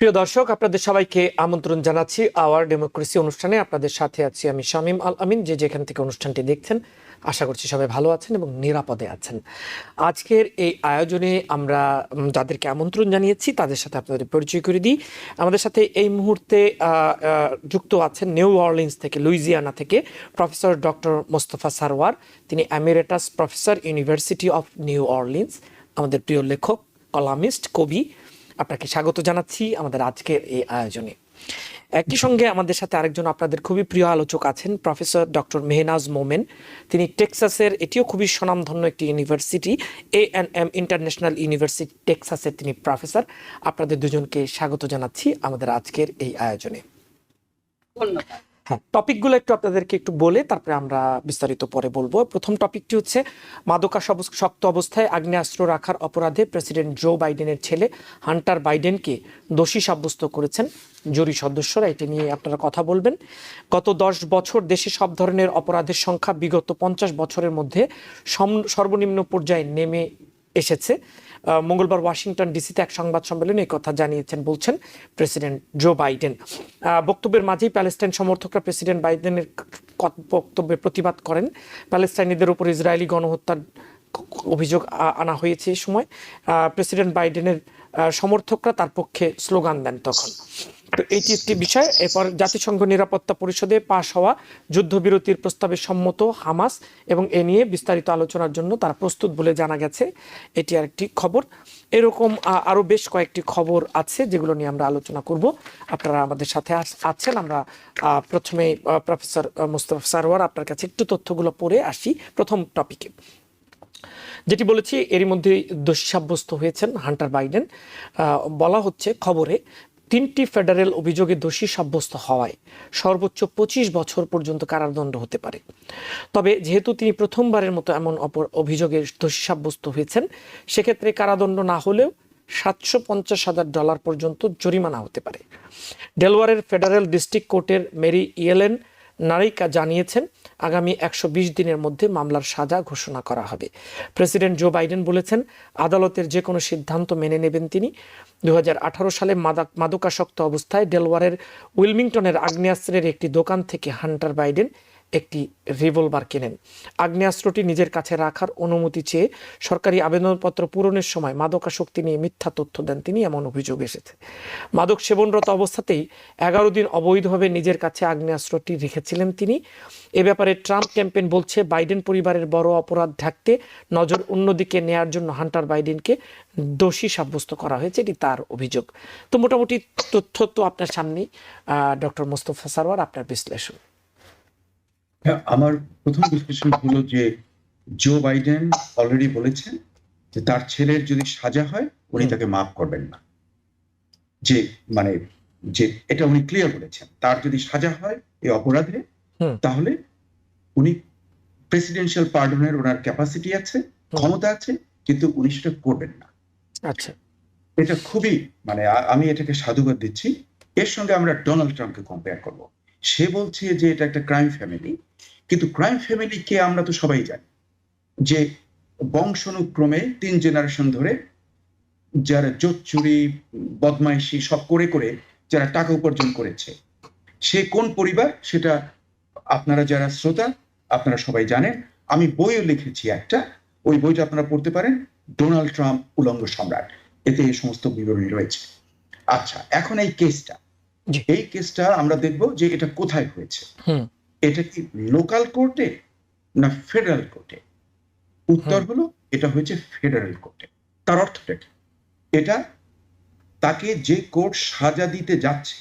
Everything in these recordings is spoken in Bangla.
প্রিয় দর্শক, আপনাদের সবাইকে আমন্ত্রণ জানাচ্ছি আওয়ার ডেমোক্রেসি অনুষ্ঠানে। আপনাদের সাথে আছি আমি শামীম আল আমিন। যে যেখান থেকে অনুষ্ঠানটি দেখছেন, আশা করছি সবাই ভালো আছেন এবং নিরাপদে আছেন। আজকের এই আয়োজনে আমরা যাদেরকে আমন্ত্রণ জানিয়েছি তাদের সাথে আপনাদের পরিচয় করে দিই। আমাদের সাথে এই মুহূর্তে যুক্ত আছেন নিউ অরলিন্স থেকে, লুইজিয়ানা থেকে প্রফেসর ডক্টর মোস্তফা সারওয়ার। তিনি emeritus professor, university of new Orleans. আমাদের প্রিয় লেখক, কলামিস্ট, কবি। আপনাকে স্বাগত জানাচ্ছি আমাদের আজকের এই আয়োজনে। একই সঙ্গে আমাদের সাথে আরেকজন আপনাদের খুবই প্রিয় আলোচক আছেন, প্রফেসর ডক্টর মেহনাজ মোমেন। তিনি টেক্সাসের, এটিও খুবই স্বনামধন্য একটি ইউনিভার্সিটি, A&M ইন্টারন্যাশনাল ইউনিভার্সিটি টেক্সাসের তিনি প্রফেসর। আপনাদের দুজনকে স্বাগত জানাচ্ছি আমাদের আজকের এই আয়োজনে। ধন্যবাদ। হ্যাঁ, টপিকগুলো আপনাদেরকে একটু বলে তারপরে আমরা বিস্তারিত পরে বলবো। প্রথম টপিকটি হচ্ছে মাদকাসক্ত অবস্থায় আগ্নেয়াস্ত্র রাখার অপরাধে প্রেসিডেন্ট জো বাইডেনের ছেলে হান্টার বাইডেনকে দোষী সাব্যস্ত করেছেন জুরি সদস্যরা। এটা নিয়ে আপনারা কথা বলবেন। গত 10 বছর দেশে সব ধরনের অপরাধের সংখ্যা বিগত 50 বছরের মধ্যে সর্বনিম্ন পর্যায়ে নেমে এসেছে। মঙ্গলবার ওয়াশিংটন ডিসিতে এক সংবাদ সম্মেলনে এই কথা জানিয়েছেন, বলছেন প্রেসিডেন্ট জো বাইডেন। বক্তব্যের মাঝেই প্যালেস্টাইন সমর্থকরা প্রেসিডেন্ট বাইডেনের বক্তব্যের প্রতিবাদ করেন। প্যালেস্টাইনিদের উপর ইসরায়েলি গণহত্যার অভিযোগ আনা হয়েছে। এই সময় প্রেসিডেন্ট বাইডেনের সমর্থকরা তার পক্ষে স্লোগান দেন তখন। তো এটি একটি বিষয়। এরপর জাতিসংঘ নিরাপত্তা পরিষদে পাশ হওয়া যুদ্ধবিরতির প্রস্তাবে সম্মত হামাস, এবং এ নিয়ে বিস্তারিত আলোচনার জন্য তারা প্রস্তুত বলে জানা গেছে। এটি আরেকটি খবর। এরকম আরও বেশ কয়েকটি খবর আছে যেগুলো নিয়ে আমরা আলোচনা করব। আপনারা আমাদের সাথে আছেন। আমরা প্রথমে প্রফেসর মোস্তফা সারওয়ার, আপনার কাছে একটু তথ্যগুলো পড়ে আসি। প্রথম টপিকে যেটি বলেছি, এরই মধ্যে দোষী সাব্যস্ত হয়েছেন হান্টার বাইডেন। বলা হচ্ছে খবরে, 3টি ফেডারেল অভিযোগে দোষী সাব্যস্ত হওয়ায় সর্বোচ্চ 25 বছর পর্যন্ত কারাদণ্ড হতে পারে। তবে যেহেতু তিনি প্রথমবারের মতো এমন অভিযোগে দোষী সাব্যস্ত হয়েছেন, সেক্ষেত্রে কারাদণ্ড না হলেও $750,000 পর্যন্ত জরিমানা হতে পারে। ডেলওয়ারের ফেডারেল ডিস্ট্রিক্ট কোর্টের মেরি ইয়েলেন নারিকা জানিয়েছেন, আগামী 120 দিনের মধ্যে মামলার সাজা ঘোষণা করা হবে। প্রেসিডেন্ট জো বাইডেন বলেছেন, আদালতের যে কোনো সিদ্ধান্ত মেনে নেবেন তিনি। 2018 সালে মাদকাসক্ত অবস্থায় ডেলওয়ারের উইলমিংটনের আগ্নেয়াস্ত্রের একটি দোকান থেকে হান্টার বাইডেন একটি রিভলভার কেনেন। আগ্নেয়াস্ত্রটি নিজের কাছে রাখার অনুমতি চেয়ে সরকারি আবেদনপত্র পূরণের সময় মাদকাসক্তি নিয়ে মিথ্যা তথ্য দেন তিনি, এমন অভিযোগ এসেছে। মাদক সেবনরত অবস্থাতেই 11 দিন অবৈধভাবে নিজের কাছে আগ্নেয়াস্ত্রটি রেখেছিলেন তিনি। এ ব্যাপারে ট্রাম্প ক্যাম্পেইন বলছে, বাইডেন পরিবারের বড় অপরাধ ঢাকতে নজর অন্যদিকে নেয়ার জন্য হান্টার বাইডেনকে দোষী সাব্যস্ত করা হয়েছে, এটি তার অভিযোগ। তো মোটামুটি তথ্য তো আপনার সামনেই। ডক্টর মোস্তফা সারওয়ার, আপনার বিশ্লেষণ। হ্যাঁ, আমার প্রথম বিশ্লেষণ হলো যে জো বাইডেন অলরেডি বলেছেন যে তার ছেলের যদি সাজা হয় উনি তাকে মাফ করবেন না। যে মানে যে এটা উনি ক্লিয়ার বলেছেন, তার যদি সাজা হয় এই অপরাধে, তাহলে উনি প্রেসিডেন্সিয়াল পার্ডনের ওনার ক্যাপাসিটি আছে, ক্ষমতা আছে, কিন্তু উনি সেটা করবেন না। আচ্ছা, এটা খুবই আমি এটাকে সাধুবাদ দিচ্ছি। এর সঙ্গে আমরা ডোনাল্ড ট্রাম্পকে কম্পেয়ার করব। সে বলছে যে এটা একটা ক্রাইম ফ্যামিলি, কিন্তু ক্রাইম ফ্যামিলিকে আমরা তো সবাই জানি যে বংশানুক্রমে 3 জেনারেশন ধরে যারা জোট চুরি, বদমাইশি সব করে করে যারা টাকা উপার্জন করেছে, সে কোন পরিবার সেটা আপনারা যারা শ্রোতা আপনারা সবাই জানেন। আমি বইও লিখেছি একটা, ওই বইটা আপনারা পড়তে পারেন, ডোনাল্ড ট্রাম্প উলঙ্গ সম্রাট, এতে এই সমস্ত বিবরণী রয়েছে। আচ্ছা, এখন এই কেসটা আমরা দেখব যে এটা কোথায় হয়েছে। এটা কি লোকাল কোর্টে না ফেডারেল কোর্টে? উত্তর হলো এটা হয়েছে ফেডারেল কোর্টে। তার অর্থটা কি? এটা তাকে যে কোর্ট সাজা দিতে যাচ্ছে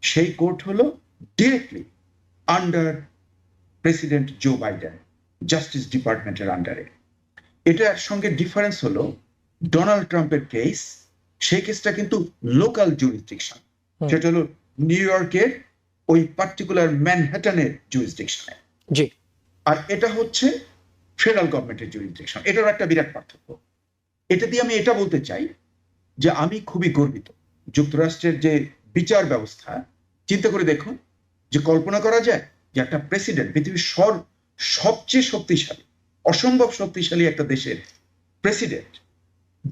সেই কোর্ট হলো directly under president Joe Biden, justice ডিপার্টমেন্টের আন্ডারে। এটার সঙ্গে ডিফারেন্স হলো ডোনাল্ড ট্রাম্পের কেস, সেই কেসটা কিন্তু লোকাল জুরিসডিকশন, সেটা হলো নিউ ইয়র্কের ওই পার্টিকুলার ম্যানহাটনের জুরিসডিকশনে। জি। আর এটা হচ্ছে ফেডারেল গভর্নমেন্টের জুরিসডিকশন। এটার একটা বিরাট পার্থক্য। এটা দিয়ে আমি এটা বলতে চাই যে আমি খুবই গর্বিত যুক্তরাষ্ট্রের যে বিচার ব্যবস্থা। চিন্তা করে দেখুন যে কল্পনা করা যায় যে একটা প্রেসিডেন্ট, পৃথিবীর সবচেয়ে শক্তিশালী, অসম্ভব শক্তিশালী একটা দেশের প্রেসিডেন্ট,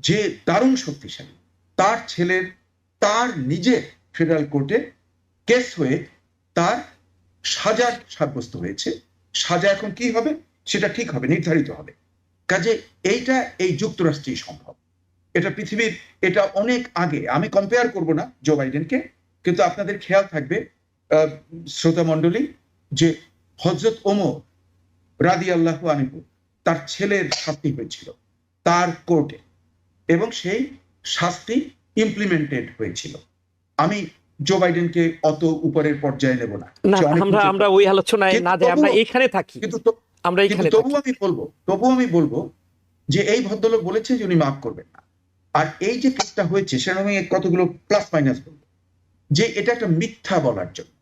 যে দারুণ শক্তিশালী, তার ছেলের তার নিজের ফেডারেল কোর্টে কেস হয়ে তার সাজা সাব্যস্ত হয়েছে। সাজা এখন কি হবে সেটা ঠিক হবে, নির্ধারিত হবে। কাজে এইটা এই যুক্তরাষ্ট্রেই সম্ভব। এটা পৃথিবীর, এটা অনেক আগে, আমি কম্পেয়ার করব না জো বাইডেনকে, কিন্তু আপনাদের খেয়াল থাকবে শ্রোতা মণ্ডলী, যে হযরত ওমর রাদিয়াল্লাহু আনহু তার ছেলের শাস্তি হয়েছিল তার কোর্টে, এবং সেই শাস্তি ইমপ্লিমেন্টেড হয়েছিল। আমি জো বাইডেনকে অত উপরের পর্যায়ে নেব না, না সে অনেক আমরা নিচে আমরা ওই আলোচনায় কিন্তু না যাই, আমরা তবুও- এইখানে থাকি, কিন্তু আমরা কিন্তু এইখানে তবুও থাকি। আমি বলবো যে এই ভদ্রলোক বলেছে যে উনি মাফ করবেন না। আর এই যে কেসটা হয়েছে সেটা আমি কতগুলো প্লাস মাইনাস বলবো, যে এটা একটা মিথ্যা বলার জন্য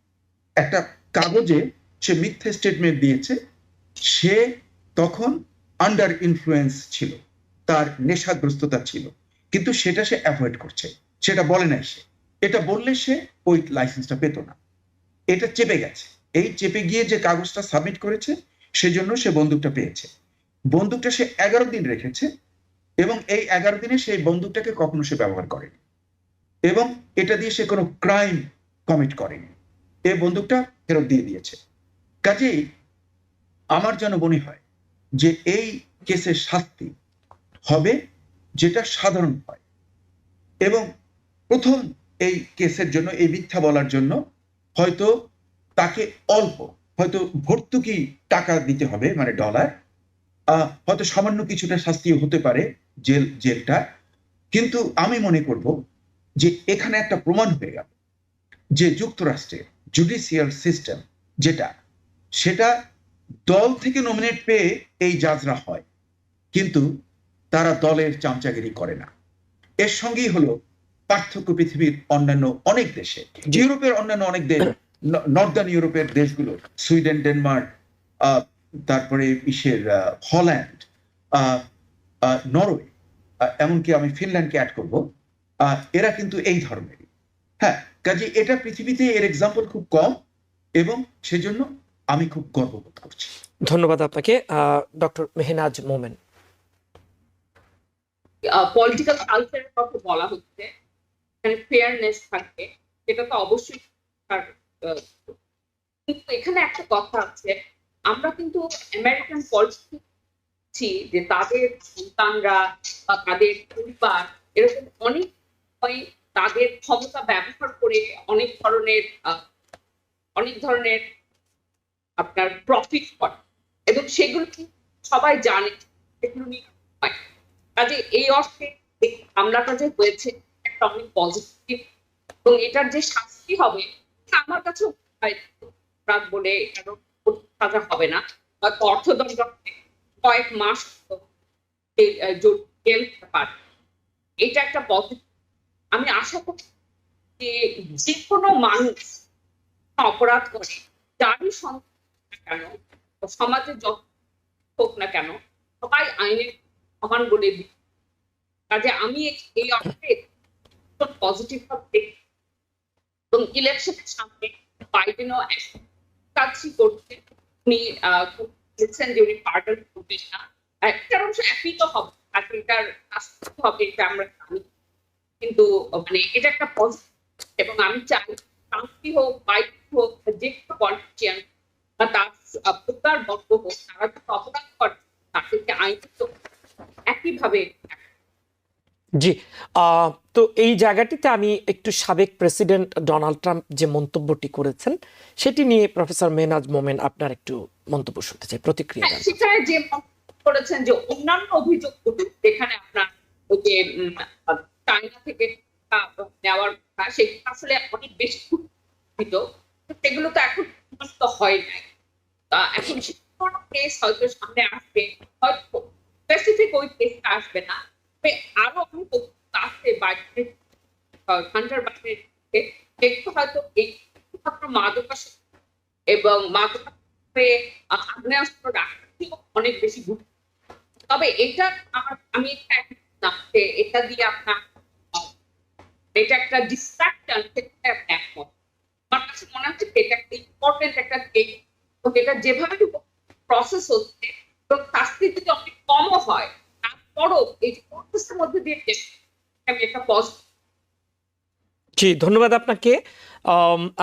একটা কাগজে সে মিথ্যা স্টেটমেন্ট দিয়েছে। সে তখন আন্ডার ইনফ্লুয়েন্স ছিল, তার নেশাগ্রস্ততা ছিল, কিন্তু সেটা সে অ্যাভয়েড করছে, সেটা বলে নাই সে। এটা বললে সে ওই লাইসেন্সটা পেত না। এটা চেপে গেছে, এই চেপে গিয়ে যে কাগজটা সাবমিট করেছে সেজন্য সে বন্দুকটা পেয়েছে। বন্দুকটা সে 11 দিন রেখেছে, এবং এই 11 দিনে সেই বন্দুকটাকে কখনো সে ব্যবহার করেনি, এবং এটা দিয়ে সে কোনো ক্রাইম কমিট করেনি। এই বন্দুকটা ফেরত দিয়ে দিয়েছে। কাজেই আমার যেন মনে হয় যে এই কেসের শাস্তি হবে যেটা সাধারণ হয়, এবং প্রথম এই কেসের জন্য, এই মিথ্যা বলার জন্য হয়তো তাকে অল্প, হয়তো ভর্তুকি টাকা দিতে হবে, মানে ডলার, হয়তো সামান্য কিছুটা শাস্তিও হতে পারে, জেলটা। কিন্তু আমি মনে করব যে এখানে একটা প্রমাণ হয়ে গেল যে যুক্তরাষ্ট্রের জুডিশিয়াল সিস্টেম যেটা, সেটা দল থেকে নমিনেট পেয়ে এই জাজরা হয়, কিন্তু তারা দলের চামচাগিরি করে না। এর সঙ্গেই হলো পার্থক্য পৃথিবীর অন্যান্য অনেক দেশে, ইউরোপের অন্যান্য অনেক দেশ, নর্দার্ন ইউরোপের দেশগুলো, সুইডেন, ডেনমার্ক, তারপরে হল্যান্ড, নরওয়ে, এমনকি আমি ফিনল্যান্ডকে অ্যাড করব, এরা কিন্তু এই ধরনেরই। হ্যাঁ, কাজে এটা পৃথিবীতে এর এক্সাম্পল খুব কম, এবং সেজন্য আমি খুব গর্ববোধ করছি। ধন্যবাদ আপনাকে। ডক্টর মেহনাজ মোমেন। পলিটিক্যাল কালচারের কথা বলা হচ্ছে, এখানে ফেয়ারনেস থাকবে, সেটা তো অবশ্যই। কিন্তু এখানে একটা কথা আছে, আমরা কিন্তু আমেরিকান পলিটিক্স যে তাদের সন্তানরা বা তাদের পরিবার এরকম অনেক তাদের ক্ষমতা ব্যবহার করে অনেক ধরনের আপনার প্রফিট করে, এবং সেগুলো সবাই জানে সেগুলো নিয়ে হয়। কাজে এই অর্থে হামলাটা যে হয়েছে একটা অনেক পজিটিভ, এবং এটার যে শাস্তি হবে আমার কাছে অপরাধ বলে সাজা হবে না, হয়তো অর্থদণ্ড কয়েক মাস জেল পারে। এটা একটা পজিটিভ। আমি আশা করি যে যে কোনো মানুষ অপরাধ করে, যারই সন্তান কেন, সমাজে যত হোক না কেন, সবাই আইনের সমান বলে দিই। কাজে আমি এই অর্থে পজিটিভ ভাবে, এবং ইলেকশনের সামনে বাইডেনও কাজই করছে। উনি বলছেন যে উনি পার্টন করবেন না, এটার অংশ একই তো হবে, এটার হবে, এটা আমরা জানি। কিন্তু মানে এটা একটা পজিটিভ, এবং আমি চাই ট্রাম্পই হোক, বাইডেন হোক, যে কোনো পলিটিশিয়ান বা তার পরিবার বর্গ হোক, তারা যদি অপরাধ করে তাদেরকে আইন একইভাবে। জি, তো এই জায়গাটিতে আমি একটু সাবেক প্রেসিডেন্ট ডোনাল্ড ট্রাম্প যে মন্তব্যটি করেছেন সেটি নিয়ে প্রফেসর মেহনাজ মোমেন আপনার একটু মন্তব্য শুনতে চাই, প্রতিক্রিয়া জানতে চাই। সেখানে যে করেছেন যে অন্যান্য অভিযোগগুলো, যেখানে আপনার ওই যে চায়না থেকে নেওয়ার কথা, সেগুলো আসলে অনেক বেশি সেগুলো তো এখন তো হয় নাই। এখন কেস হয়তো সামনে আসবে, হয়তো স্পেসিফিক ওই কেসটা আসবে না, তবে আরো অনেক আসছে বাইরে, হান্টার বাইরে একটু হয়তো এই মাদকাসক্তি এবং আগ্নেয়াস্ত্র রাখতে অনেক বেশি গুরুত্ব। তবে এটা আমি এটা দিয়ে আপনার এটা একটা ডিস্ট্রাকশন, একমত। আমার কাছে মনে হচ্ছে এটা একটা ইম্পর্টেন্ট একটা কেস, এবং এটা যেভাবে প্রসেস হচ্ছে এবং শাস্তি যদি অনেক কমও হয়, তারপরও এই প্রসেসের মধ্যে দিয়ে আমি একটা পজিটিভ। জি, ধন্যবাদ আপনাকে।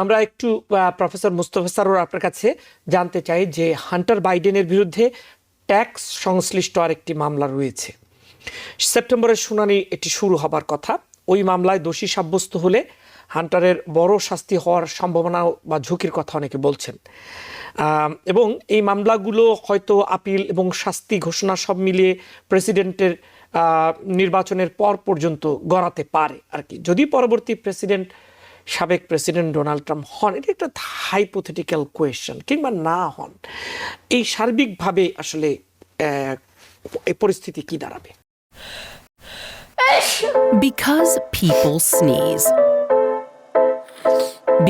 আমরা একটু প্রফেসর মুস্তফা সরোয়ার আপনার কাছে জানতে চাই যে হান্টার বাইডেনের বিরুদ্ধে ট্যাক্স সংশ্লিষ্ট আরেকটি মামলা রয়েছে। সেপ্টেম্বরের শুনানি এটি শুরু হবার কথা। ওই মামলায় দোষী সাব্যস্ত হলে হান্টারের বড় শাস্তি হওয়ার সম্ভাবনা বা ঝুঁকির কথা অনেকে বলছেন, এবং এই মামলাগুলো হয়তো আপিল এবং শাস্তি ঘোষণা সব মিলিয়ে প্রেসিডেন্টের নির্বাচনের পর পর্যন্ত গড়াতে পারে আর কি। যদি পরবর্তী প্রেসিডেন্ট সাবেক প্রেসিডেন্ট ডোনাল্ড ট্রাম্প হন, এটা একটা হাইপোথেটিক্যাল কোয়েশ্চেন, কিংবা না হন, এই সার্বিকভাবে আসলে এই পরিস্থিতি কি দাঁড়াবে? Because people sneeze.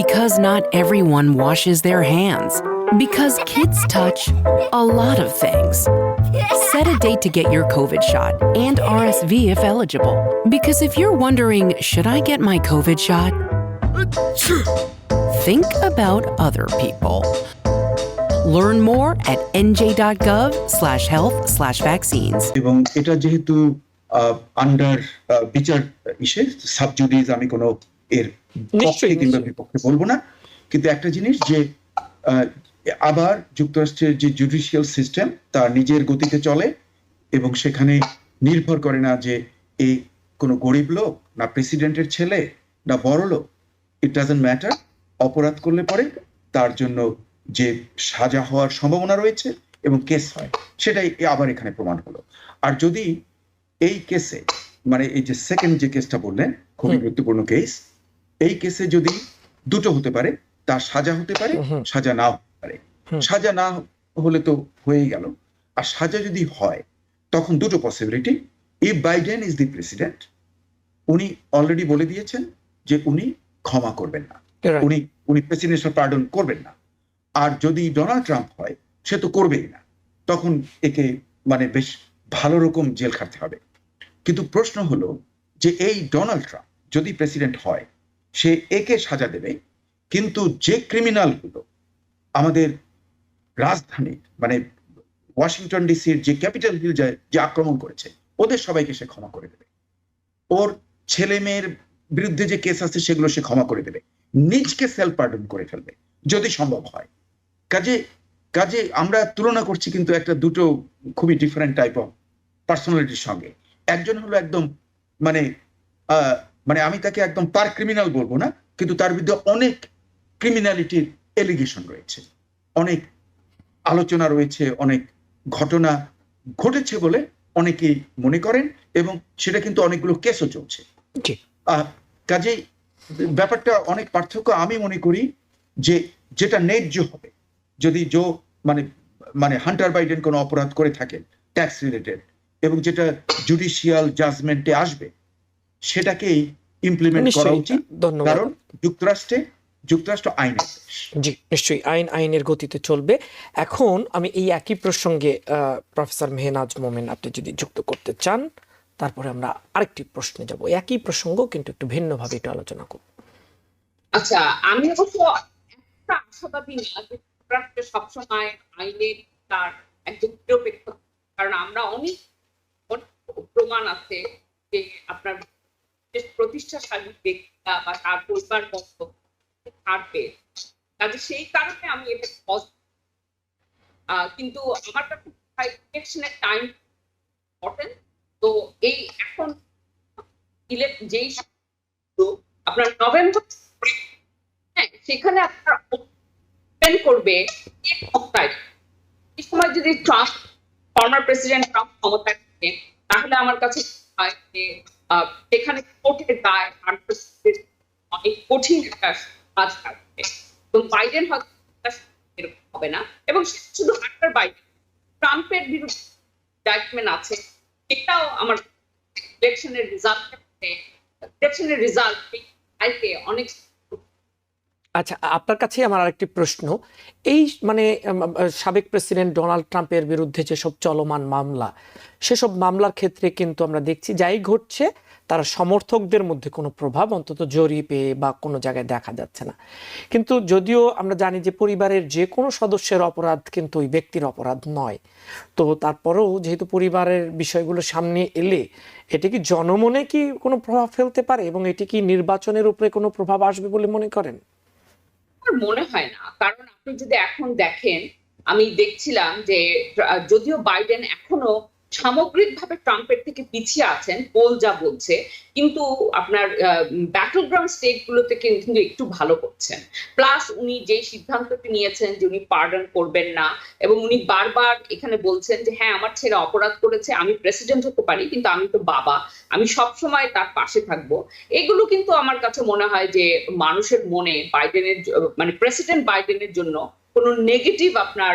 Because not everyone washes their hands. Because kids touch a lot of things. Set a date to get your COVID shot and RSV if eligible. Because if you're wondering, should I get my COVID shot? Think about other people. Learn more at nj.gov/health/vaccines. এবং এটা যেহেতু আন্ডার বিচার সাবজুডিস, আমি কোনো এর পক্ষে কিংবা বিপক্ষে বলবো না, কিন্তু একটা জিনিস যে আবার যুক্তরাষ্ট্রের যে জুডিশিয়াল সিস্টেম তার নিজের গতিতে চলে এবং সেখানে নির্ভর করে না যে এই কোনো গরিব লোক না প্রেসিডেন্টের ছেলে না বড় লোক, ইট ডাজন্ট ম্যাটার। অপরাধ করলে পরে তার জন্য যে সাজা হওয়ার সম্ভাবনা রয়েছে এবং কেস হয়, সেটাই আবার এখানে প্রমাণ হলো। আর যদি এই কেসে, মানে এই যে সেকেন্ড যে কেসটা বললেন, খুবই গুরুত্বপূর্ণ কেস, এই কেসে যদি দুটো হতে পারে, তার সাজা হতে পারে, সাজা নাও হতে পারে। সাজা না হলে তো হয়েই গেল, আর সাজা যদি হয় তখন দুটো possibility. If Biden is the president, উনি অলরেডি বলে দিয়েছেন যে উনি ক্ষমা করবেন না, উনি প্রেসিডেন্সিয়াল পার্ডন করবেন না। আর যদি ডোনাল্ড ট্রাম্প হয়, সে তো করবেই না, তখন একে মানে বেশ ভালো রকম জেল খাটতে হবে। কিন্তু প্রশ্ন হলো যে এই ডোনাল্ড ট্রাম্প যদি প্রেসিডেন্ট হয়, সে একে সাজা দেবে, কিন্তু যে ক্রিমিনাল গুলো আমাদের রাজধানী মানে ওয়াশিংটন ডিসির যে ক্যাপিটাল হিল যে আক্রমণ করেছে, ওদের সবাইকে সে ক্ষমা করে দেবে। ওর ছেলে মেয়ের বিরুদ্ধে যে কেস আছে সেগুলো সে ক্ষমা করে দেবে, নিজকে সেলফ পার্ডন করে ফেলবে যদি সম্ভব হয়। কাজে আমরা তুলনা করছি কিন্তু একটা দুটো খুবই ডিফারেন্ট টাইপ অফ পার্সোনালিটির সঙ্গে। একজন হলো একদম মানে আমি তাকে একদম পার ক্রিমিনাল বলবো না, কিন্তু তার বিরুদ্ধে অনেক ক্রিমিনালিটির এলিগেশন রয়েছে, অনেক আলোচনা রয়েছে, অনেক ঘটনা ঘটেছে বলে অনেকেই মনে করেন, এবং সেটা কিন্তু অনেকগুলো কেসও চলছে। কাজেই ব্যাপারটা অনেক পার্থক্য। আমি মনে করি যে যেটা ন্যায্য হবে, যদি মানে হান্টার বাইডেন কোনো অপরাধ করে থাকেন ট্যাক্স রিলেটেড, এবং যেটা জুডিশিয়াল জাজমেন্টে আসবে, সেটাকেই ইমপ্লিমেন্ট করা উচিত। কারণ যুক্তরাষ্ট্র আইনের দেশ। জি, নিশ্চয়ই আইনের গতিতে চলবে। এখন আমি এই একই প্রসঙ্গে প্রফেসর মেহনাজ মোমেন, আপনি যদি যুক্ত করতে চান, তারপরে আমরা আরেকটি প্রশ্নে যাব। একই প্রসঙ্গ কিন্তু একটু ভিন্নভাবে একটু আলোচনা করব। আচ্ছা, আমি অবশ্য একটা আশাবাদী না যে যুক্তরাষ্ট্রে সবসময় আইনের তার একজন নিরপেক্ষ, কারণ আমরা অনেক প্রমাণ আছে যে আপনার প্রতিষ্ঠাশালী ব্যক্তিরা বা তার পরিবারবর্গ থাকবে, কাজে সেই কারণে আমি এটা কিন্তু আমার কাছে ইলেকশনের টাইম ইম্পর্টেন্ট। তো এই এখন যেই আপনার নভেম্বর, হ্যাঁ, সেখানে আপনার ওপেন করবে ক্ষমতায়। এই সময় যদি ট্রাম্প, ফর্মার প্রেসিডেন্ট ট্রাম্প ক্ষমতায় থাকে, তাহলে আমার কাছে সেখানে কোর্টের দায় অনেক কঠিন একটা কাজ থাকবে। তো বাইডেন হয়তো এরকম হবে না, এবং শুধু আফটার বাইডেন ট্রাম্পের বিরুদ্ধে ইন্ডাইটমেন্ট আছে, সেটাও আমার ইলেকশনের রেজাল্ট অনেক। আচ্ছা, আপনার কাছে আমার আরেকটি প্রশ্ন। এই মানে সাবেক প্রেসিডেন্ট ডোনাল্ড ট্রাম্পের বিরুদ্ধে যেসব চলমান মামলা, সেসব মামলার ক্ষেত্রে কিন্তু আমরা দেখছি যাই ঘটছে তার সমর্থকদের মধ্যে কোনো প্রভাব অন্তত জরিপে বা কোনো জায়গায় দেখা যাচ্ছে না। কিন্তু যদিও আমরা জানি যে পরিবারের যে কোনো সদস্যের অপরাধ কিন্তু ওই ব্যক্তির অপরাধ নয়, তো তারপরেও যেহেতু পরিবারের বিষয়গুলো সামনে এলে এটি কি জনমনে কি কোনো প্রভাব ফেলতে পারে এবং এটি কি নির্বাচনের উপরে কোনো প্রভাব আসবে বলে মনে করেন? আমার মনে হয় না, কারণ আপনি যদি এখন দেখেন, আমি দেখছিলাম যে যদিও বাইডেন এখনো সামগ্রিকভাবে ট্রাম্পের থেকে পিছিয়ে আছেন, পোল যা বলছে, কিন্তু আপনার ব্যাটল গ্রাউন্ড স্টেট গুলোতে কিন্তু একটু ভালো করছেন। প্লাস উনি যে সিদ্ধান্তটি নিয়েছেন যে উনি পার্ডন করবেন না, এবং উনি বারবার এখানে বলছেন যে হ্যাঁ আমার ছেলে অপরাধ করেছে, আমি প্রেসিডেন্ট হতে পারি কিন্তু আমি তো বাবা, আমি সবসময় তার পাশে থাকবো। এগুলো কিন্তু আমার কাছে মনে হয় যে মানুষের মনে বাইডেনের মানে প্রেসিডেন্ট বাইডেনের জন্য কোনো নেগেটিভ আপনার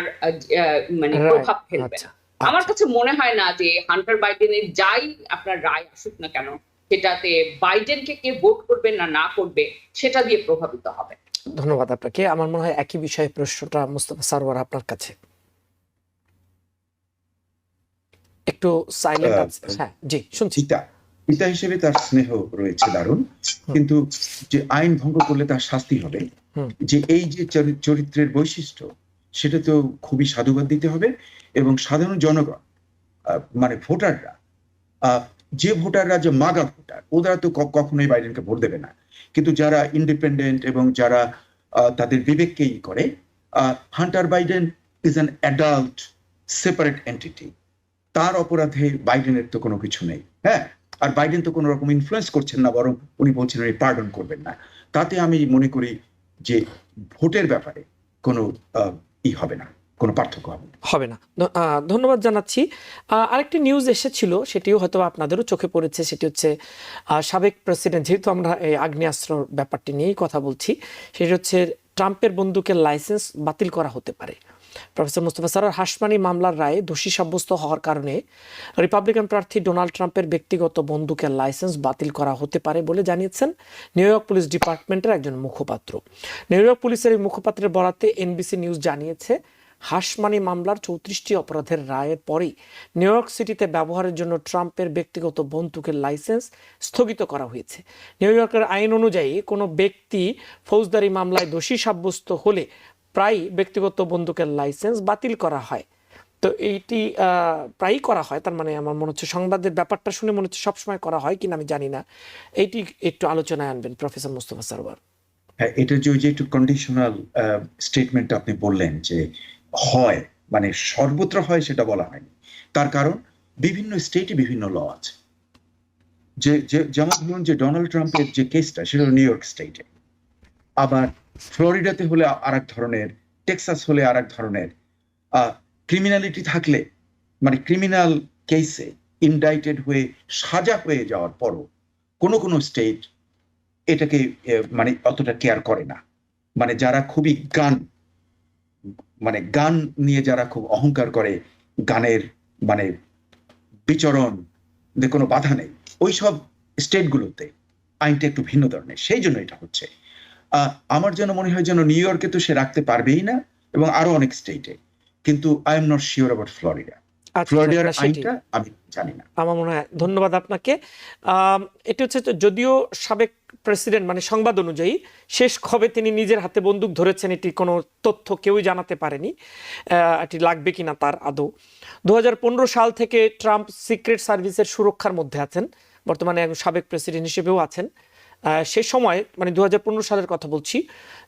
মানে প্রভাব ফেলবে না। আমার কাছে মনে হয় না যে হান্টার বাইডেনের যাই আপনার রায় আসুক না কেন, সেটাতে বাইডেনকে কে ভোট করবে না না করবে সেটা দিয়ে প্রভাবিত হবে। ধন্যবাদ আপনাকে। আমার মনে হয় একই বিষয়ে প্রশ্নটা মুস্তাফা সারোয়ার আপনার কাছে। একটু সাইলেন্ট আছে। হ্যাঁ জি শুনছি। পিতা হিসেবে তার স্নেহ রয়েছে দারুণ, কিন্তু যে আইন ভঙ্গ করলে তার শাস্তি হবে, যে এই যে চরিত্রের বৈশিষ্ট্য, সেটা তো খুবই সাধুবাদ দিতে হবে। এবং সাধারণ জনগণ মানে ভোটাররা, যে ভোটাররা যে মাগা ভোটার, ওরা তো কখনোই বাইডেনকে ভোট দেবে না, কিন্তু যারা ইন্ডিপেন্ডেন্ট এবং যারা তাদের বিবেককেই করে, Hunter Biden is an adult separate entity. তার অপরাধে বাইডেনের তো কোনো কিছু নেই। হ্যাঁ, আর বাইডেন তো কোনো রকম ইনফ্লুয়েন্স করছেন না, বরং উনি বলছেন উনি পার্ডন করবেন না। তাতে আমি মনে করি যে ভোটের ব্যাপারে কোনো হবে না, কোনো পার্থক্য হবে না। ধন্যবাদ জানাচ্ছি। আরেকটি নিউজ এসেছিল, সেটিও হয়তো আপনাদেরও চোখে পড়েছে, সেটি হচ্ছে সাবেক প্রেসিডেন্ট, যেহেতু আমরা এই আগ্নেয়াস্ত্র ব্যাপারটি নিয়েই কথা বলছি, সেটি হচ্ছে ট্রাম্পের বন্দুকের লাইসেন্স বাতিল করা হতে পারে। প্রফেসর মুস্তাফা সারোয়ার, হাসমানি মামলার রায়ে দোষী সাব্যস্ত হওয়ার কারণে রিপাবলিকান প্রার্থী ডোনাল্ড ট্রাম্পের ব্যক্তিগত বন্দুকের লাইসেন্স বাতিল করা হতে পারে বলে জানিয়েছেন নিউ ইয়র্ক পুলিশ ডিপার্টমেন্টের একজন মুখপাত্র। নিউ ইয়র্ক পুলিশের এই মুখপাত্রের বরাতে এনবিসি নিউজ জানিয়েছে, হাসমানি মামলার 34টি অপরাধের রায়ের পরেই নিউ ইয়র্ক সিটিতে ব্যবহারের জন্য ট্রাম্পের ব্যক্তিগত বন্দুকের লাইসেন্স স্থগিত করা হয়েছে। নিউ ইয়র্কের আইন অনুযায়ী কোনো ব্যক্তি ফৌজদারি মামলায় দোষী সাব্যস্ত হলে প্রায় ব্যক্তিগত বন্দুকের লাইসেন্স বাতিল করা হয়। তো এইটি প্রায়ই করা হয়, তার মানে আমার মনে হচ্ছে সংবাদের ব্যাপারটা শুনে মনে হচ্ছে সবসময় করা হয় কিনা আমি জানি না। এইটি একটু আলোচনায় আনবেন প্রফেসর মুস্তাফা সারোয়ার। হ্যাঁ, এটা যে একটু কন্ডিশনাল স্টেটমেন্ট আপনি বললেন যে হয়, মানে সর্বত্র হয় সেটা বলা হয়নি। তার কারণ বিভিন্ন স্টেটে বিভিন্ন ল আছে। যেমন ধরুন যে ডোনাল্ড ট্রাম্পের যে কেসটা, সেটা নিউ ইয়র্ক স্টেটে, আবার ফ্লোরিডাতে হলে আর এক ধরনের, টেক্সাস হলে আর এক ধরনের। ক্রিমিনালিটি থাকলে, মানে ক্রিমিনাল কেসে ইনডাইটেড হয়ে সাজা হয়ে যাওয়ার পরও কোনো স্টেট এটাকে মানে অতটা কেয়ার করে না। মানে যারা খুবই গান নিয়ে যারা খুব অহংকার করে, গানের মানে বিচরণ কোনো বাধা নেই, ওই সব স্টেটগুলোতে আইনটা একটু ভিন্ন ধরনের, সেই জন্য এটা হচ্ছে। আমার যেন মনে হয় যেন নিউ ইয়র্কে তো সে রাখতে পারবেই না, এবং আরো অনেক স্টেটে, কিন্তু I am not sure about Florida. ফ্লোরিডার আইনটা আমি জানি না। আমার মনে হয়, ধন্যবাদ আপনাকে। এটা হচ্ছে যদিও সাবেক প্রেসিডেন্ট, মানে সংবাদ অনুযায়ী শেষ কবে তিনি নিজের হাতে বন্দুক ধরেছেন এটি কোনো তথ্য কেউই জানাতে পারেনি, এটি লাগবে কিনা তার আদৌ। 2015 সাল থেকে ট্রাম্প সিক্রেট সার্ভিসের সুরক্ষার মধ্যে আছেন, বর্তমানে একজন সাবেক প্রেসিডেন্ট হিসেবেও আছেন। সে সময় মানে 2015 সালের কথা বলছি,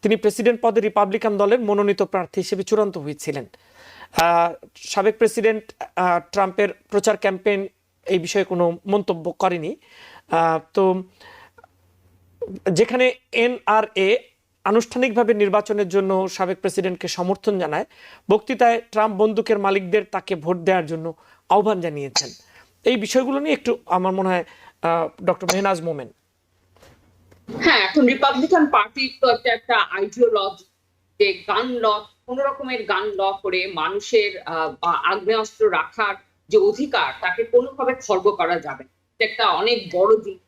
তিনি প্রেসিডেন্ট পদে রিপাবলিকান দলের মনোনীত প্রার্থী হিসেবে চূড়ান্ত হয়েছিলেন। সাবেক প্রেসিডেন্ট ট্রাম্পের প্রচার ক্যাম্পেইন এই বিষয়ে কোনো মন্তব্য করেনি। তো যেখানে এনআরএ আনুষ্ঠানিকভাবে নির্বাচনের জন্য সাবেক প্রেসিডেন্টকে সমর্থন জানায়, বক্তৃতায় ট্রাম্প বন্দুকের মালিকদের তাকে ভোট দেওয়ার জন্য আহ্বান জানিয়েছেন। এই বিষয়গুলো নিয়ে একটু আমার মনে হয় ডক্টর মেহনাজ মোমেন। হ্যাঁ, এখন রিপাবলিকান পার্টি তো একটা আইডিওলজি যে গান ল, কোন রকমের গান ল করে মানুষের আগ্নেয়াস্ত্র রাখার যে অধিকার, তাকে কোনোভাবে খর্ব করা যাবে, এটা একটা অনেক বড় দিক।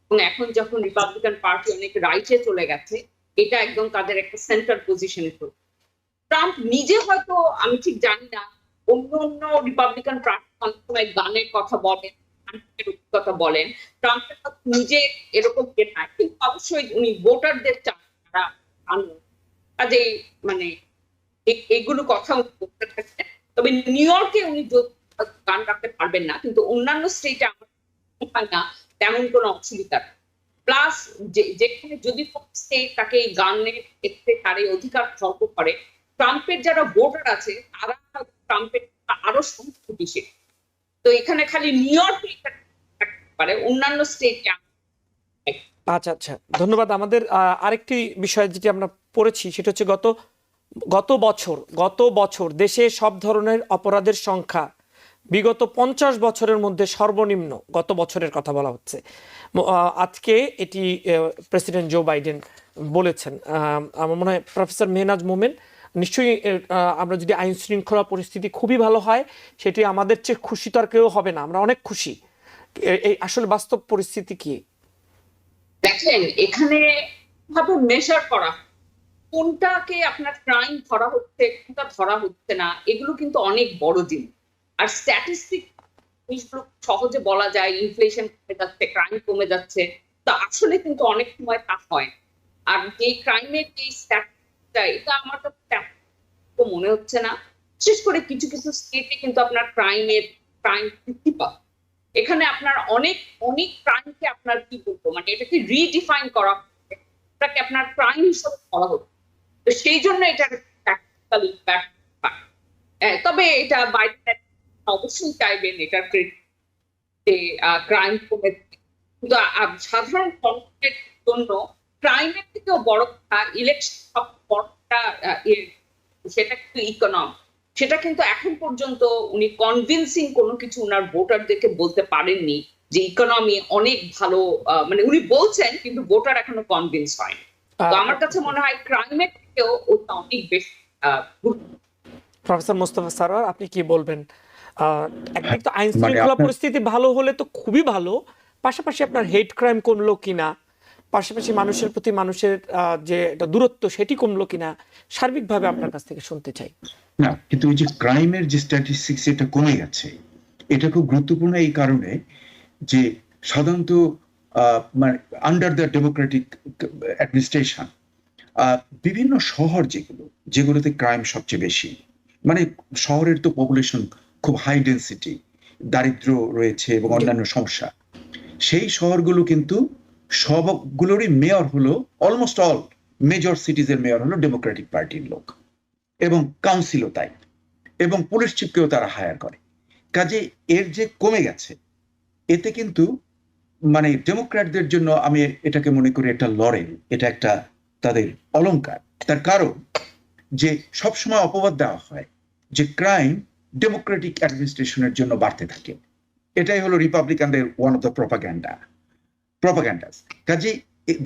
এবং এখন যখন রিপাবলিকান পার্টি অনেক রাইটে চলে গেছে, এটা একদম তাদের একটা সেন্টার পজিশনে চলে। ট্রাম্প নিজে হয়তো, আমি ঠিক জানি না, অন্য রিপাবলিকান প্রার্থী অনেক সময় গানের কথা বলেন, ট্রাম্পের অভিজ্ঞতা বলেন, ট্রাম্পের কথা নিজে এরকম না, কিন্তু অবশ্যই উনি ভোটারদের চান তারা আনুন। কাজেই মানে এগুলো কথা উনি বলতে থাকছেন। তবে নিউ ইয়র্কে উনি গান রাখতে পারবেন না, কিন্তু অন্যান্য স্টেটে আমার মনে হয় না তেমন কোনো অসুবিধা। প্লাস যেখানে যদি স্টেট তাকে এই গানের ক্ষেত্রে তার এই অধিকার খর্ব করে, ট্রাম্পের যারা ভোটার আছে তারা ট্রাম্পের আরো সংখ্যাধিক। তো এখানে খালি নিউ ইয়র্কে পারে, অন্যান্য স্টেটে আচ্ছা আচ্ছা, ধন্যবাদ। আমাদের আরেকটি বিষয় যেটি আমরা পড়েছি সেটা হচ্ছে গত বছর দেশে সব ধরনের অপরাধের সংখ্যা বিগত 50 বছরের মধ্যে সর্বনিম্ন গত বছরের কথা বলা হচ্ছে। আজকে এটি প্রেসিডেন্ট জো বাইডেন বলেছেন। আমার মনে হয় প্রফেসর মেহনাজ মোমেন, নিশ্চয়ই আমরা যদি আইন শৃঙ্খলা পরিস্থিতি খুবই ভালো হয় সেটি আমাদের চেয়ে খুশি তো আর কেউ হবে না, আমরা অনেক খুশি। এই আসলে বাস্তব পরিস্থিতি কি? দেখেন, এখানে ভাবে মেজার করা কোনটাকে আপনার ক্রাইম ধরা হচ্ছে কোনটা ধরা হচ্ছে না, এগুলো কিন্তু অনেক বড় জিনিস। আর স্ট্যাটিস্টিক জিনিসগুলো সহজে বলা যায়, ইনফ্লেশন কমে যাচ্ছে, ক্রাইম কমে যাচ্ছে, তো আসলে কিন্তু অনেক সময় তা হয়। আর যে ক্রাইমের যে স্ট্যাটিস্টিকটা, এটা আমার কাছে মনে হচ্ছে না। বিশেষ করে কিছু কিছু স্টেটে কিন্তু আপনার ক্রাইম বৃদ্ধি পায়। এখানে আপনার অনেক অনেক ক্রাইমকে আপনার কি বলবো, মানে এটাকে রিডিফাইন করা হচ্ছে, এটাকে আপনার ক্রাইম হিসেবে করা হচ্ছে। তো সেই জন্য এটা প্র্যাকটিক্যাল ইম্প্যাক্ট হয়। তবে এটা বাইডেন অবশ্যই চাইবেন এটার যে ক্রাইম কমে, কিন্তু সাধারণ জনগণের জন্য ক্রাইমের থেকেও বড় কথা ইলেকশন, সব বড়টা সেটা কিন্তু ইকোনমি। সেটা কিন্তু এখন পর্যন্ত উনি কনভিন্সিং কোনো কিছু উনার ভোটারদেরকে বলতে পারেননি যে ইকোনমি অনেক ভালো, মানে উনি বলছেন কিন্তু ভোটার এখনো কনভিন্স হয়নি। তো আমার কাছে মনে হয় ক্রাইমের থেকেও ওটা অনেক বেশি। প্রফেসর মোস্তফা সরোয়ার, আপনি কি বলবেন? একদিকে তো আইন শৃঙ্খলা পরিস্থিতি ভালো হলে তো খুবই ভালো, পাশাপাশি আপনার হেট ক্রাইম কমলো কিনা, পাশাপাশি মানুষের প্রতি মানুষের যে দূরত্ব সেটি কমলো কিনা, সার্বিকভাবে আপনার কাছ থেকে শুনতে চাই। না, কিন্তু ওই যে ক্রাইমের যে স্ট্যাটিস্টিক্স এটা কমে গেছে, এটা খুব গুরুত্বপূর্ণ এই কারণে যে সাধারণত মানে আন্ডার দ্য ডেমোক্রেটিক অ্যাডমিনিস্ট্রেশন বিভিন্ন শহর যেগুলোতে ক্রাইম সবচেয়ে বেশি, মানে শহরের তো পপুলেশন খুব হাই ডেন্সিটি, দারিদ্র রয়েছে এবং অন্যান্য সমস্যা, সেই শহরগুলো কিন্তু সবগুলোরই মেয়র হলো, অলমোস্ট অল মেজর সিটিজের মেয়র হলো ডেমোক্রেটিক পার্টির লোক, এবং কাউন্সিলও তাই, এবং পুলিশ চিফকেও তারা হায়ার করে। কাজে এর যে কমে গেছে, এতে কিন্তু মানে ডেমোক্র্যাটদের জন্য আমি এটাকে মনে করি একটা লরেল, এটা একটা তাদের অলংকার। তার কারণ যে সবসময় অপবাদ দেওয়া হয় যে ক্রাইম ডেমোক্রেটিক অ্যাডমিনিস্ট্রেশনের জন্য বাড়তে থাকে, এটাই হলো রিপাবলিকানদের ওয়ান অফ দ্য প্রপাগান্ডাস। কাজে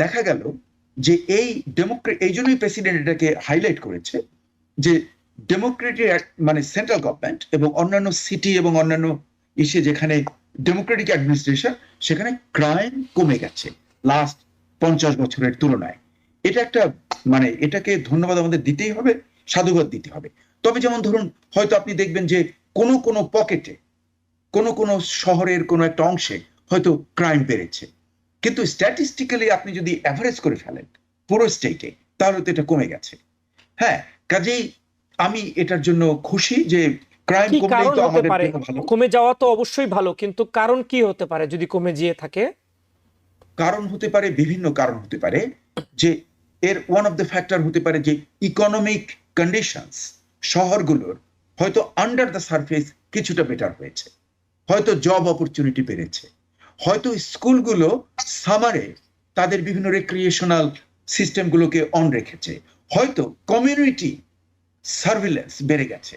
দেখা গেল যে এই জন্যই প্রেসিডেন্ট এটাকে হাইলাইট করেছে যে ডেমোক্রেটিক মানে সেন্ট্রাল গভর্নমেন্ট এবং অন্যান্য সিটি এবং অন্যান্য যেখানে ডেমোক্রেটিক অ্যাডমিনিস্ট্রেশন, সেখানে ক্রাইম কমে গেছে লাস্ট 50 বছরের তুলনায়। এটা একটা মানে এটাকে ধন্যবাদ আমাদের দিতেই হবে, সাধুবাদ দিতে হবে। তবে যেমন ধরুন, হয়তো আপনি দেখবেন যে কোনো পকেটে কোনো শহরের কোনো একটা অংশে হয়তো ক্রাইম বেড়েছে, কিন্তু স্ট্যাটিস্টিক্যালি আপনি যদি অ্যাভারেজ করে ফেলেন পুরো স্টেটে, তাহলে তো এটা কমে গেছে। হ্যাঁ, কাজেই আমি এটার জন্য খুশি যে ক্রাইম কমলেই তো আমাদের জন্য ভালো। কমে যাওয়া তো অবশ্যই ভালো, কিন্তু কারণ কি হতে পারে যদি কমে যেয়ে থাকে? কারণ হতে পারে, বিভিন্ন কারণ হতে পারে, যে এর ওয়ান অফ দ্য ফ্যাক্টর হতে পারে যে ইকোনমিক কন্ডিশনস শহরগুলোর হয়তো আন্ডার দ্য সারফেস কিছুটা বেটার হয়েছে, হয়তো জব অপরচুনিটি বেড়েছে, হয়তো স্কুলগুলো সামারে তাদের বিভিন্ন রিক্রিয়েশনাল সিস্টেমগুলোকে অন রেখেছে, হয়তো কমিউনিটি সার্ভিলেন্স বেড়ে গেছে,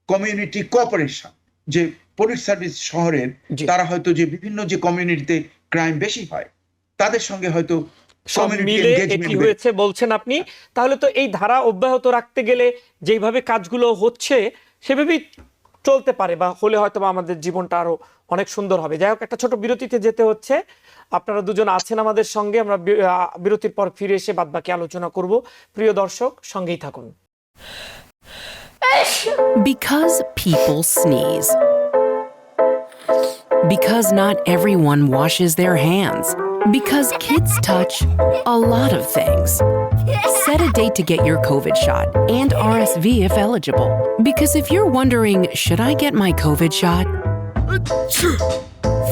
কমিউনিটি কোঅপারেশন, যে পুলিশ সার্ভিস শহরের তারা হয়তো যে বিভিন্ন যে কমিউনিটিতে ক্রাইম বেশি হয় তাদের সঙ্গে হয়তো সব মিলে এটি হয়েছে বলছেন আপনি। তাহলে তো এই ধারা অব্যাহত রাখতে গেলে যেভাবে কাজগুলো হচ্ছে সেভাবেই চলতে পারে, বা হলে হয়তো আমাদের জীবনটা আরো অনেক সুন্দর হবে। যাই হোক, একটা ছোট বিরতিতে যেতে হচ্ছে। আপনারা দুজন আছেন আমাদের সঙ্গে, আমরা বিরতির পর ফিরে এসে বাদবাকি আলোচনা করব। প্রিয় দর্শক, সঙ্গেই থাকুন। Because people sneeze. Because not everyone washes their hands. Because kids touch a lot of things. Set a date to get your COVID shot and RSV if eligible. Because if you're wondering, should I get my COVID shot?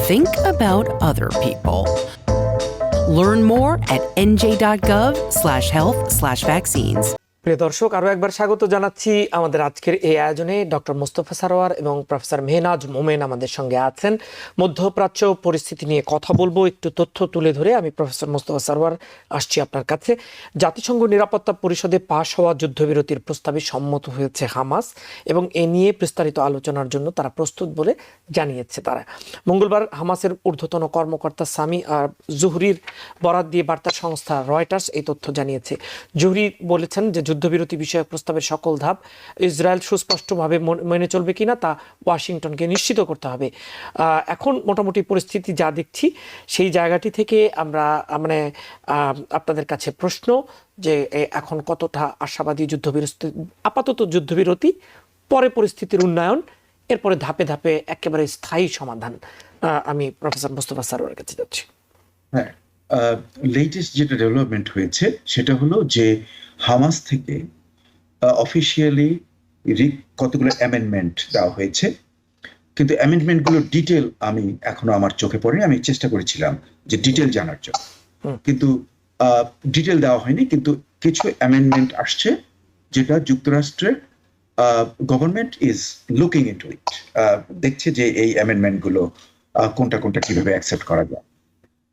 Think about other people. Learn more at nj.gov/health/vaccines. প্রিয় দর্শক, আরও একবার স্বাগত জানাচ্ছি আমাদের আজকের এই আয়োজনে। ডক্টর মোস্তফা সারোয়ার এবং প্রফেসর মেহনাজ মোমেন আমাদের সঙ্গে আছেন। মধ্যপ্রাচ্য পরিস্থিতি নিয়ে কথা বলবো, একটু তথ্য তুলে ধরে। আমি প্রফেসর মোস্তফা সারোয়ার আসছি আপনার কাছে। জাতিসংঘ নিরাপত্তা পরিষদে পাশ হওয়া যুদ্ধবিরতির প্রস্তাবে সম্মত হয়েছে হামাস এবং এ নিয়ে বিস্তারিত আলোচনার জন্য তারা প্রস্তুত বলে জানিয়েছে তারা। মঙ্গলবার হামাসের ঊর্ধ্বতন কর্মকর্তা সামি জুহরির বরাত দিয়ে বার্তা সংস্থা রয়টার্স এই তথ্য জানিয়েছে। জুহরি বলেছেন যে যুদ্ধবিরতি বিষয়ক প্রস্তাবের সকল ধাপ ইসরায়েল সুস্পষ্টভাবে মেনে চলবে কিনা তা ওয়াশিংটনকে নিশ্চিত করতে হবে। এখন মোটামুটি পরিস্থিতি যা দেখছি সেই জায়গাটি থেকে আমরা আপনাদের কাছে প্রশ্ন যে এখন কতটা আশাবাদী যুদ্ধবিরতি, আপাতত যুদ্ধবিরতি, পরে পরিস্থিতির উন্নয়ন, এরপরে ধাপে ধাপে একেবারে স্থায়ী সমাধান। আমি প্রফেসর মোস্তফা সারোয়ারের কাছে যাচ্ছি। হ্যাঁ, লেটেস্ট যেটা ডেভেলপমেন্ট হয়েছে সেটা হলো যে হামাস থেকে অফিসিয়ালি কতগুলো অ্যামেন্ডমেন্ট দেওয়া হয়েছে, কিন্তু অ্যামেন্ডমেন্টগুলোর ডিটেল আমি এখনো আমার চোখে পড়েনি। আমি চেষ্টা করেছিলাম যে ডিটেল জানার জন্য, কিন্তু ডিটেল দেওয়া হয়নি। কিন্তু কিছু অ্যামেন্ডমেন্ট আসছে যেটা যুক্তরাষ্ট্রের গভর্নমেন্ট ইজ লুকিং ইনটু ইট, দেখছে যে এই অ্যামেন্ডমেন্টগুলো কোনটা কোনটা কিভাবে অ্যাকসেপ্ট করা যায়।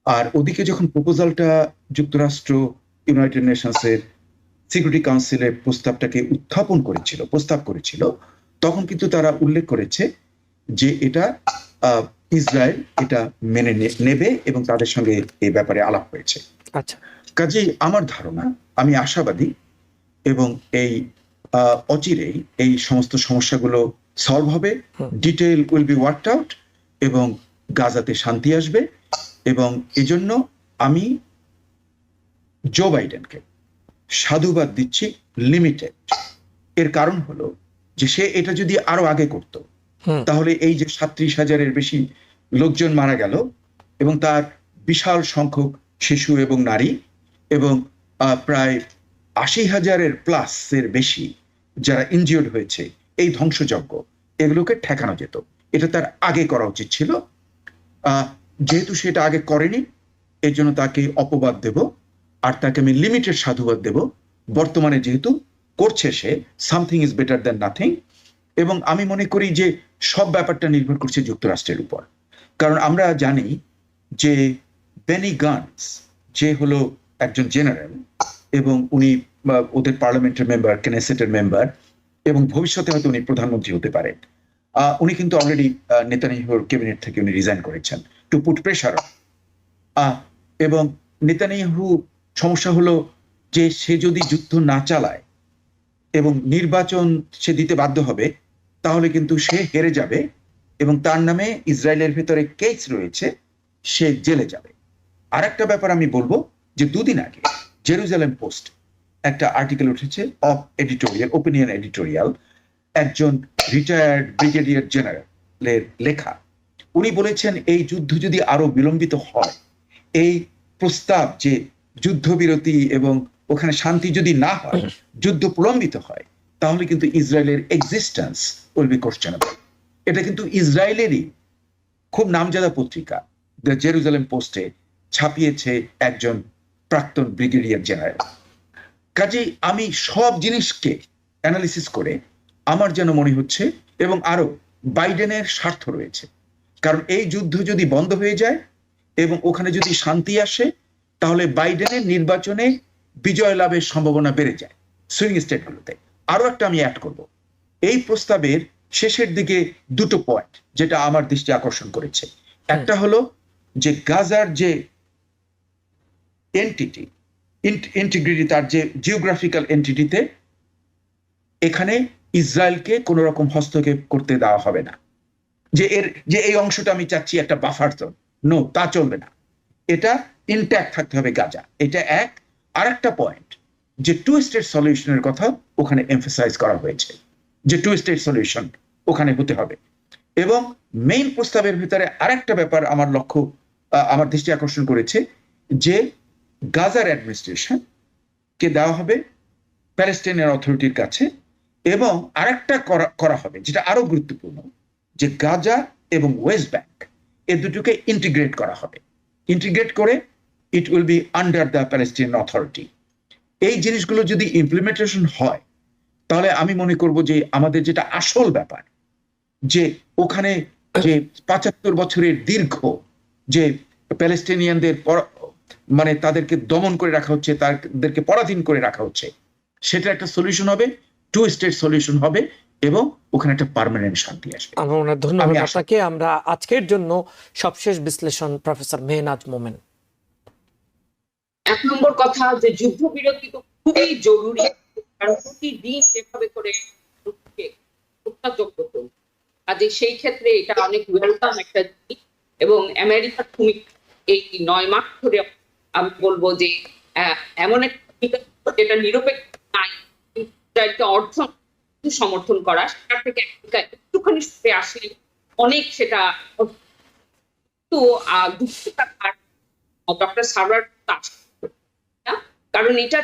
আর ওদিকে যখন প্রপোজালটা যুক্তরাষ্ট্র ইউনাইটেড নেশনসের সিকিউরিটি কাউন্সিলের প্রস্তাব করেছিল, তখন কিন্তু তারা উল্লেখ করেছে যে এটা ইসরায়েল এটা মেনে নেবে এবং তাদের সঙ্গে এই ব্যাপারে আলাপ হয়েছে। আচ্ছা, কাজেই আমার ধারণা, আমি আশাবাদী এবং এই অচিরেই এই সমস্ত সমস্যাগুলো সলভ হবে, detail will be worked out এবং গাজাতে শান্তি আসবে। এবং এজন্য আমি জো বাইডেনকে সাধুবাদ দিচ্ছি লিমিটেড। এর কারণ হলো যে সে এটা যদি আরো আগে করত, তাহলে এই যে 37,000-এর বেশি লোকজন মারা গেল এবং তার বিশাল সংখ্যক শিশু এবং নারী এবং প্রায় 80,000-এর প্লাসের বেশি যারা ইনজিওর্ড হয়েছে, এই ধ্বংসযজ্ঞ এগুলোকে ঠেকানো যেত। এটা তার আগে করা উচিত ছিল। যেহেতু সেটা আগে করেনি, এর জন্য তাকে অপবাদ দেব, আর তাকে আমি লিমিটেড সাধুবাদ দেব। বর্তমানে যেহেতু করছে সে, something is better than nothing. এবং আমি মনে করি যে সব ব্যাপারটা নির্ভর করছে যুক্তরাষ্ট্রের উপর। কারণ আমরা জানি যে বেনি গান্স, যে হলো একজন জেনারেল এবং উনি ওদের পার্লামেন্টের মেম্বার, কেনেসেটের মেম্বার, এবং ভবিষ্যতে হয়তো উনি প্রধানমন্ত্রী হতে পারেন। উনি কিন্তু অলরেডি নেতানিয়াহুর ক্যাবিনেট থেকে উনি রিজাইন করেছেন টু পুট প্রেশার। এবং নেতানিয়াহু সমস্যা হলো যে সে যদি যুদ্ধ না চালায় এবং নির্বাচন সে দিতে বাধ্য হবে, তাহলে কিন্তু সে হেরে যাবে এবং তার নামে ইসরায়েলের ভেতরে কেস রয়েছে, সে জেলে যাবে। আর একটা ব্যাপার আমি বলবো যে দুদিন আগে জেরুজালেম পোস্ট একটা আর্টিকেল উঠেছে, ওপিনিয়ন এডিটোরিয়াল, একজন রিটায়ার্ড ব্রিগেডিয়ার জেনারেলের লেখা। উনি বলেছেন এই যুদ্ধ যদি আরো বিলম্বিত হয়, এই প্রস্তাব যে যুদ্ধবিরতি এবং ওখানে শান্তি যদি না হয়, যুদ্ধ প্রলম্বিত হয়, তাহলে কিন্তু ইসরায়েলের এক্সিস্টেন্স উইল বি কোশ্চেনেবল। এটা কিন্তু ইসরায়েলেরই খুব নামজাদা পত্রিকা দ্য জেরুজালেম পোস্টে ছাপিয়েছে একজন প্রাক্তন ব্রিগেডিয়ার জেনারেল। কাজেই আমি সব জিনিসকে অ্যানালিসিস করে আমার যেন মনে হচ্ছে, এবং আরো বাইডেনের স্বার্থ রয়েছে, কারণ এই যুদ্ধ যদি বন্ধ হয়ে যায় এবং ওখানে যদি শান্তি আসে, তাহলে বাইডেনের নির্বাচনে বিজয় লাভের সম্ভাবনা বেড়ে যায় সুইং স্টেটগুলোতে। আরো একটা আমি অ্যাড করব, এই প্রস্তাবের শেষের দিকে দুটো পয়েন্ট যেটা আমার দৃষ্টি আকর্ষণ করেছে। একটা হলো যে গাজার যে এন্টিটি, ইন্টিগ্রিটি, তার যে জিওগ্রাফিক্যাল এন্টিটিতে, এখানে ইসরায়েলকে কোনো রকম হস্তক্ষেপ করতে দেওয়া হবে না। যে এই অংশটা আমি চাচ্ছি একটা বাফার জোন, নো, তা চলবে না। এটা ইনট্যাক্ট থাকতে হবে গাজা, এটা এক। আর একটা পয়েন্ট যে টু স্টেট সলিউশনের কথা ওখানে এমফাসাইজ করা হয়েছে, যে টু স্টেট সলিউশন ওখানে হতে হবে। এবং মেইন প্রস্তাবের ভিতরে আরেকটা ব্যাপার আমার দৃষ্টি আকর্ষণ করেছে, যে গাজার অ্যাডমিনিস্ট্রেশন কে দেওয়া হবে প্যালেস্টাইনের অথরিটির কাছে, এবং আরেকটা করা হবে যেটা আরো গুরুত্বপূর্ণ, যে গাজা এবং ওয়েস্ট ব্যাংক এ দুটোকে ইন্টিগ্রেট করা হবে। ইন্টিগ্রেট করে it will be under the Palestine authority. এই জিনিসগুলো যদি ইমপ্লিমেন্টেশন হয়, তাহলে আমি মনে করব যে আমাদের যেটা আসল ব্যাপার, যে ওখানে যে ৭৫ বছরের দীর্ঘ যে প্যালেস্টাইনিয়ানদের মানে তাদেরকে দমন করে রাখা হচ্ছে, তাদেরকে পরাধীন করে রাখা হচ্ছে, সেটা একটা সলিউশন হবে, 2 স্টেট সলিউশন হবে, এবং ওখানে একটা পার্মানেন্ট শান্তি আসবে। আমার ধন্যবাদ আপনাকে। আমরা আজকের জন্য সবশেষ বিশ্লেষণ প্রফেসর মেহনাজ মোমেন। 1 নম্বর কথা, যে যুদ্ধবিরতি তো খুবই জরুরি, কারণ প্রতিদিন সেভাবে করে হত্যাযোগ্য চলছে। কাজে সেই ক্ষেত্রে এটা অনেক ওয়েলকাম একটা জিনিস, এবং আমেরিকার ভূমিকা এই 9 মাস ধরে আমি বলবো যে এমন একটা যেটা নিরপেক্ষ নাই, একটা অর্থনৈতিক সমর্থন করা, সেটা থেকে একটুখানি সরে আসলে অনেক সেটা একটু দুঃখটা ডক্টর সারওয়ার, কারণ এটা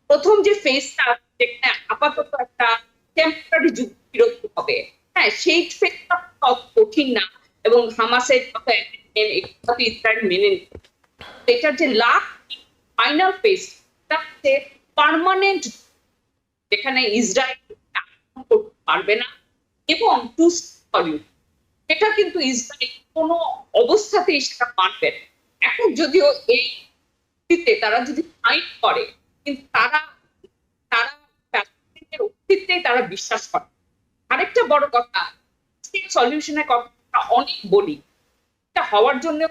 প্রথম যে ফেজটা যেখানে আপাতত একটা টেম্পোরারি যুদ্ধবিরতি হবে, হ্যাঁ, সেই ফেজটা কঠিন না, এবং হামাসের কথা ইসরায়েল মেনে এটার যে লাস্ট ফাইনাল ফেজ হচ্ছে পার্মানেন্ট, যেখানে ইসরায়েল করতে পারবে না, এবং টু সলিউশন, এটা কিন্তু ইসরায়েল কোনো অবস্থাতেই সেটা মানবে না। এখন যদিও এই তারা যদি ফাইট করে, কিন্তু তারা অস্তিত্বে তারা বিশ্বাস করে। আরেকটা বড় কথা, সলিউশনের কথা অনেক বলি, এটা হওয়ার জন্য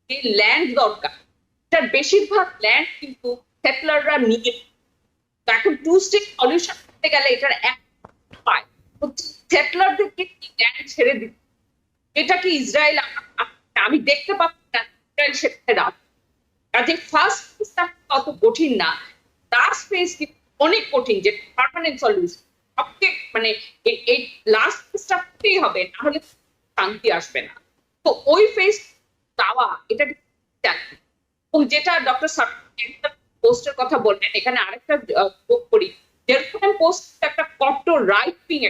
যে ল্যান্ড দরকার, এটার বেশিরভাগ ল্যান্ড কিন্তু সেটলাররা নিয়ে, এখন 2 স্টেট সলিউশন করতে গেলে এটার এক পায় সেটলারদেরকে ল্যান্ড ছেড়ে দিতে। এটা কি ইসরায়েল, আমি দেখতে পাচ্ছি না ইসরায়েল সেটা রাখে। কাজে ফার্স্ট ফেজটা অত কঠিন না, লাস্ট ফেজ অনেক কঠিন, যে পার্মানেন্ট সলিউশন সবচেয়ে মানে এই লাস্ট ফেজটা করতেই হবে, না হলে শান্তি আসবে না। তো ওই ফেজ যাওয়া এটা, এবং যেটা ডক্টর পোস্টের কথা বললেন, এখানে আরেকটা যোগ করি, জেরুজালেম পোস্ট একটা কট্টর রাইট উইং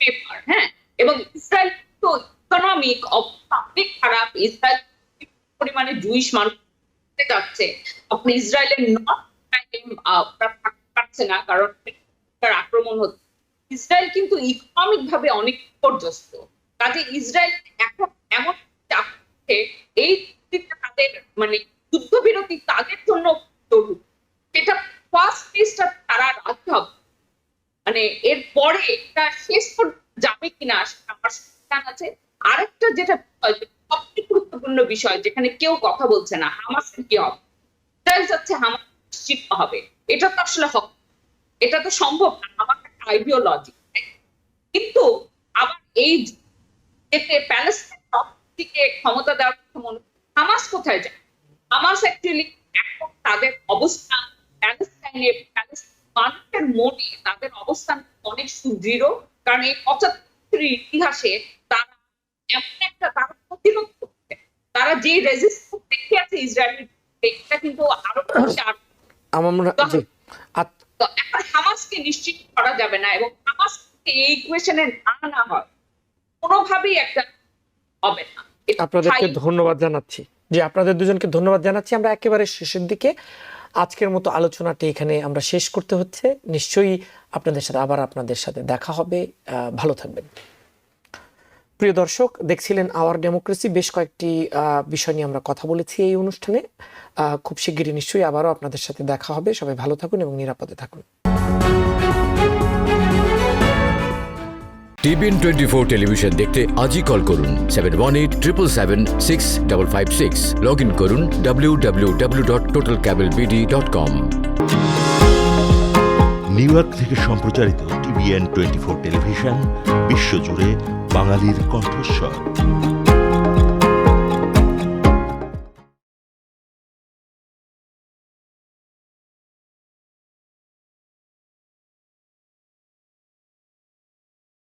পেপার, হ্যাঁ, এবং ইসরায়েল তো ইকোনমিক অবস্থা অনেক খারাপ, ইসরায়েল পরিমাণে জুইশ মানুষ যাচ্ছে, আপনি ইসরায়েলের পারছে না, কারণ আক্রমণ হচ্ছে। ইসরায়েল কিন্তু ইকোনমিক ভাবে অনেক বিপর্যস্ত। কাজে ইসরায়েল এখন এমন এই তাদের মানে যুদ্ধবিরতি তাদের জন্য জরুরি, সেটা ফার্স্ট ফেজটা তারা রাখতে হবে। মানে এরপরে এটা শেষ যাবে কিনা আমার সন্ধান আছে। আরেকটা যেটা সবচেয়ে গুরুত্বপূর্ণ বিষয়, যেখানে কেউ কথা বলছে না, হামাসের কি হবে। ইসরায়েল চাচ্ছে হামাস নিশ্চিত হবে, এটা তো আসলে হবে, এটা তো সম্ভব না, আমার একটা আইডিওলজি। কিন্তু আবার এই এতে প্যালেস্টাইন থেকে ক্ষমতা দেওয়ার কথা মনে, হামাস কোথায় যায়? হামাস অ্যাকচুয়ালি এখন তাদের অবস্থান প্যালেস্টাইনে, মানুষের মনে তাদের অবস্থান অনেক সুদৃঢ়, কারণ এই ৭৫ ইতিহাসে তারা এমন একটা, তারা প্রতিরোধ করছে, তারা যে রেজিস্ট্যান্স দেখে আছে ইসরায়েলের, এটা কিন্তু আরো এখন হামাসকে নিশ্চিত করা যাবে না, এবং হামাসকে এই ইকুয়েশনে না হয় কোনোভাবেই একটা হবে না। আপনাদেরকে ধন্যবাদ জানাচ্ছি, যে আপনাদের দুজনকে ধন্যবাদ জানাচ্ছি। আমরা একেবারে শেষের দিকে, আজকের মতো আলোচনাটি এখানে আমরা শেষ করতে হচ্ছে। নিশ্চয়ই আপনাদের সাথে আবার আপনাদের সাথে দেখা হবে। ভালো থাকবেন। প্রিয় দর্শক, দেখছিলেন আওয়ার ডেমোক্রেসি। বেশ কয়েকটি বিষয় নিয়ে আমরা কথা বলেছি এই অনুষ্ঠানে। খুব শিগগিরই নিশ্চয়ই আবারও আপনাদের সাথে দেখা হবে। সবাই ভালো থাকুন এবং নিরাপদে থাকুন। টিবিএন 24 টেলিভিশন দেখতে আজই কল করুন 7187776556। লগ ইন করুন www.totalcablebd.com। নিউ ইয়র্ক থেকে সম্প্রচারিত টিবিএন 24 টেলিভিশন বিশ্বজুড়ে বাঙালির কণ্ঠস্বর।